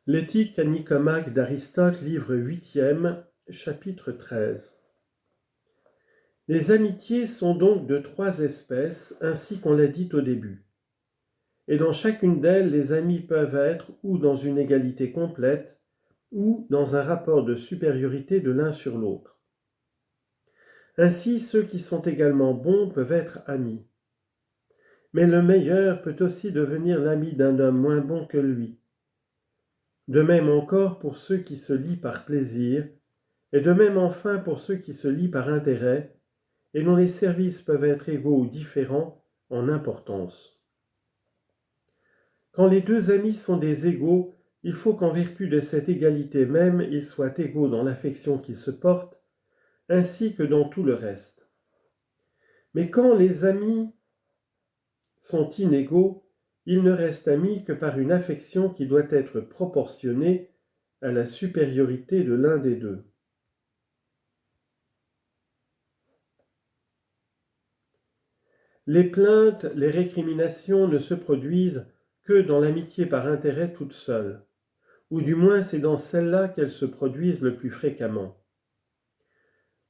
L'éthique à Nicomaque d'Aristote, livre 8e, chapitre 13. Les amitiés sont donc de 3 espèces, ainsi qu'on l'a dit au début. Et dans chacune d'elles, les amis peuvent être ou dans une égalité complète, ou dans un rapport de supériorité de l'un sur l'autre. Ainsi, ceux qui sont également bons peuvent être amis. Mais le meilleur peut aussi devenir l'ami d'un homme moins bon que lui. De même encore pour ceux qui se lient par plaisir, et de même enfin pour ceux qui se lient par intérêt, et dont les services peuvent être égaux ou différents en importance. Quand les 2 amis sont des égaux, il faut qu'en vertu de cette égalité même, ils soient égaux dans l'affection qu'ils se portent, ainsi que dans tout le reste. Mais quand les amis sont inégaux, ils ne restent amis que par une affection qui doit être proportionnée à la supériorité de l'un des deux. Les plaintes, les récriminations ne se produisent que dans l'amitié par intérêt toute seule, ou du moins c'est dans celle-là qu'elles se produisent le plus fréquemment.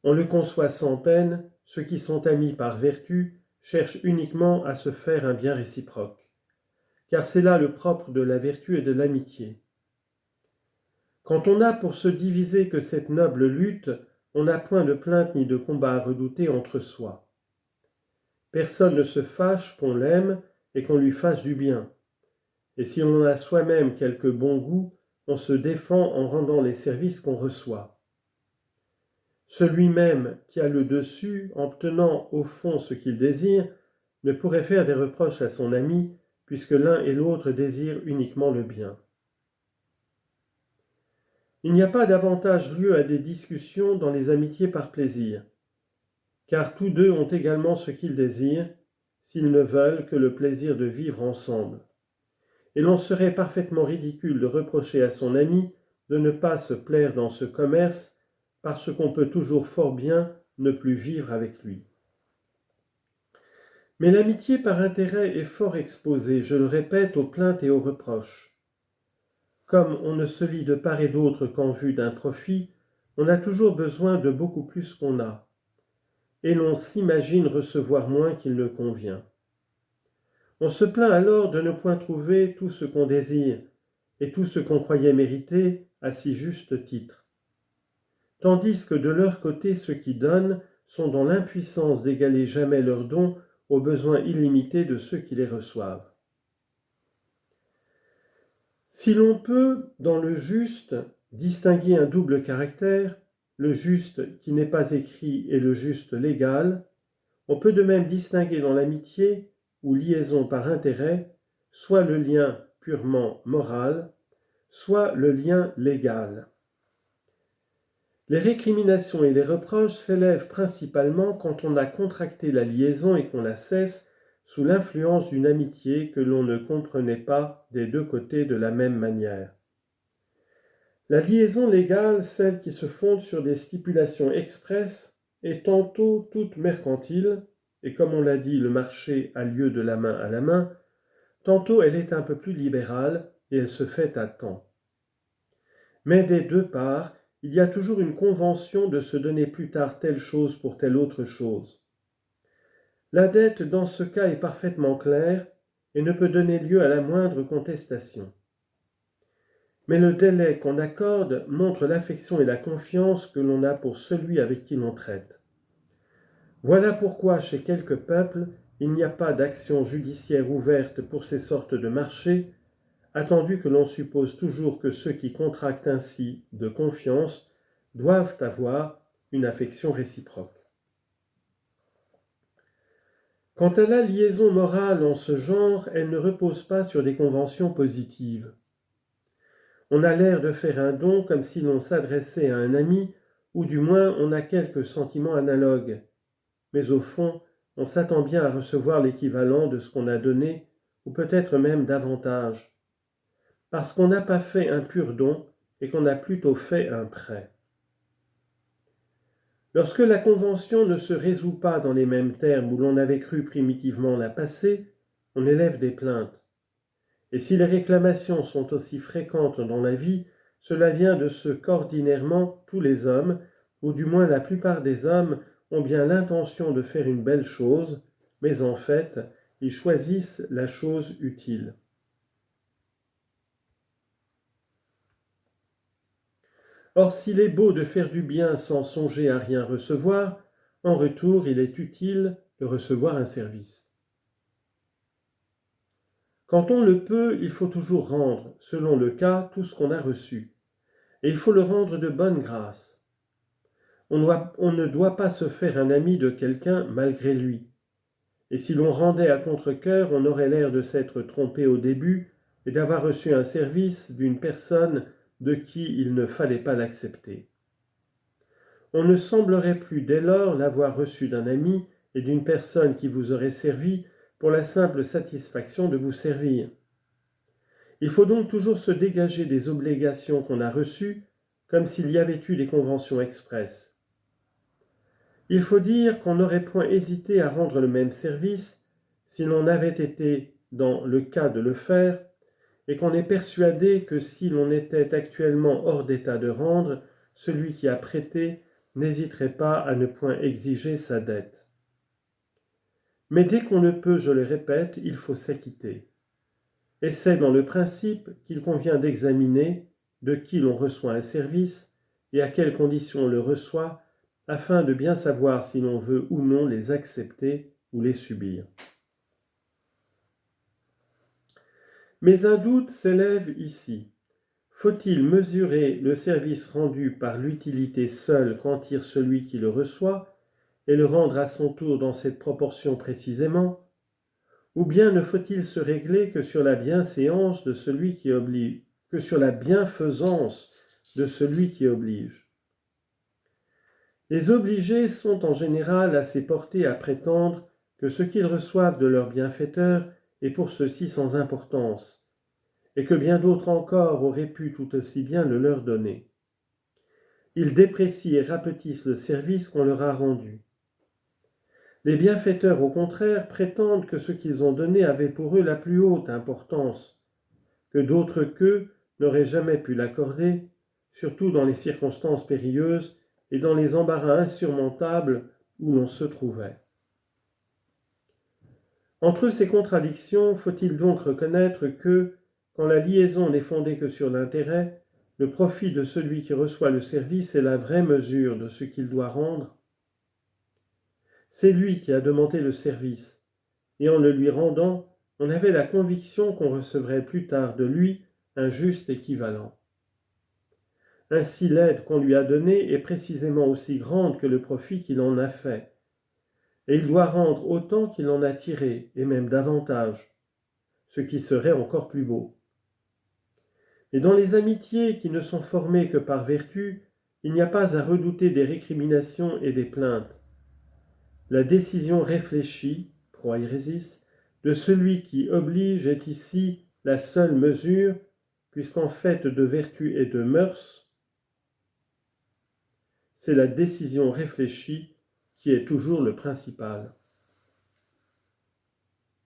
On le conçoit sans peine, ceux qui sont amis par vertu cherchent uniquement à se faire un bien réciproque, car c'est là le propre de la vertu et de l'amitié. Quand on n'a pour se diviser que cette noble lutte, on n'a point de plainte ni de combat à redouter entre soi. Personne ne se fâche qu'on l'aime et qu'on lui fasse du bien. Et si l'on a soi-même quelque bon goût, on se défend en rendant les services qu'on reçoit. Celui même qui a le dessus, en obtenant au fond ce qu'il désire, ne pourrait faire des reproches à son ami, puisque l'un et l'autre désirent uniquement le bien. Il n'y a pas davantage lieu à des discussions dans les amitiés par plaisir, car tous deux ont également ce qu'ils désirent, s'ils ne veulent que le plaisir de vivre ensemble. Et l'on serait parfaitement ridicule de reprocher à son ami de ne pas se plaire dans ce commerce, parce qu'on peut toujours fort bien ne plus vivre avec lui. Mais l'amitié par intérêt est fort exposée, je le répète, aux plaintes et aux reproches. Comme on ne se lie de part et d'autre qu'en vue d'un profit, on a toujours besoin de beaucoup plus qu'on a, et l'on s'imagine recevoir moins qu'il ne convient. On se plaint alors de ne point trouver tout ce qu'on désire, et tout ce qu'on croyait mériter à si juste titre. Tandis que de leur côté, ceux qui donnent sont dans l'impuissance d'égaler jamais leurs dons aux besoins illimités de ceux qui les reçoivent. Si l'on peut, dans le juste, distinguer un double caractère, le juste qui n'est pas écrit et le juste légal, on peut de même distinguer dans l'amitié, ou liaison par intérêt, soit le lien purement moral, soit le lien légal. Les récriminations et les reproches s'élèvent principalement quand on a contracté la liaison et qu'on la cesse sous l'influence d'une amitié que l'on ne comprenait pas des 2 côtés de la même manière. La liaison légale, celle qui se fonde sur des stipulations expresses, est tantôt toute mercantile, et comme on l'a dit, le marché a lieu de la main à la main, tantôt elle est un peu plus libérale et elle se fait à temps. Mais des 2 parts, il y a toujours une convention de se donner plus tard telle chose pour telle autre chose. La dette dans ce cas est parfaitement claire et ne peut donner lieu à la moindre contestation. Mais le délai qu'on accorde montre l'affection et la confiance que l'on a pour celui avec qui l'on traite. Voilà pourquoi chez quelques peuples, il n'y a pas d'action judiciaire ouverte pour ces sortes de marchés, attendu que l'on suppose toujours que ceux qui contractent ainsi de confiance doivent avoir une affection réciproque. Quant à la liaison morale en ce genre, elle ne repose pas sur des conventions positives. On a l'air de faire un don comme si l'on s'adressait à un ami, ou du moins on a quelques sentiments analogues. Mais au fond, on s'attend bien à recevoir l'équivalent de ce qu'on a donné, ou peut-être même davantage, parce qu'on n'a pas fait un pur don et qu'on a plutôt fait un prêt. Lorsque la convention ne se résout pas dans les mêmes termes où l'on avait cru primitivement la passer, on élève des plaintes. Et si les réclamations sont aussi fréquentes dans la vie, cela vient de ce qu'ordinairement tous les hommes, ou du moins la plupart des hommes, ont bien l'intention de faire une belle chose, mais en fait, ils choisissent la chose utile. Or, s'il est beau de faire du bien sans songer à rien recevoir, en retour, il est utile de recevoir un service. Quand on le peut, il faut toujours rendre, selon le cas, tout ce qu'on a reçu. Et il faut le rendre de bonne grâce. On ne doit pas se faire un ami de quelqu'un malgré lui. Et si l'on rendait à contre-cœur, on aurait l'air de s'être trompé au début et d'avoir reçu un service d'une personne de qui il ne fallait pas l'accepter. On ne semblerait plus dès lors l'avoir reçu d'un ami et d'une personne qui vous aurait servi pour la simple satisfaction de vous servir. Il faut donc toujours se dégager des obligations qu'on a reçues comme s'il y avait eu des conventions expresses. Il faut dire qu'on n'aurait point hésité à rendre le même service si l'on avait été dans le cas de le faire, et qu'on est persuadé que si l'on était actuellement hors d'état de rendre, celui qui a prêté n'hésiterait pas à ne point exiger sa dette. Mais dès qu'on le peut, je le répète, il faut s'acquitter. Et c'est dans le principe qu'il convient d'examiner de qui l'on reçoit un service et à quelles conditions on le reçoit, afin de bien savoir si l'on veut ou non les accepter ou les subir. Mais un doute s'élève ici. Faut-il mesurer le service rendu par l'utilité seule qu'en tire celui qui le reçoit, et le rendre à son tour dans cette proportion précisément, ou bien ne faut-il se régler que sur la bienséance de celui qui oblige, que sur la bienfaisance de celui qui oblige? Les obligés sont en général assez portés à prétendre que ce qu'ils reçoivent de leur bienfaiteur est pour ceux-ci sans importance, et que bien d'autres encore auraient pu tout aussi bien le leur donner. Ils déprécient et rapetissent le service qu'on leur a rendu. Les bienfaiteurs, au contraire, prétendent que ce qu'ils ont donné avait pour eux la plus haute importance, que d'autres qu'eux n'auraient jamais pu l'accorder, surtout dans les circonstances périlleuses et dans les embarras insurmontables où l'on se trouvait. Entre ces contradictions, faut-il donc reconnaître que, quand la liaison n'est fondée que sur l'intérêt, le profit de celui qui reçoit le service est la vraie mesure de ce qu'il doit rendre? C'est lui qui a demandé le service, et en le lui rendant, on avait la conviction qu'on recevrait plus tard de lui un juste équivalent. Ainsi l'aide qu'on lui a donnée est précisément aussi grande que le profit qu'il en a fait, et il doit rendre autant qu'il en a tiré, et même davantage, ce qui serait encore plus beau. Et dans les amitiés qui ne sont formées que par vertu, il n'y a pas à redouter des récriminations et des plaintes. La décision réfléchie, pro iuris, de celui qui oblige est ici la seule mesure, puisqu'en fait de vertu et de mœurs, c'est la décision réfléchie qui est toujours le principal.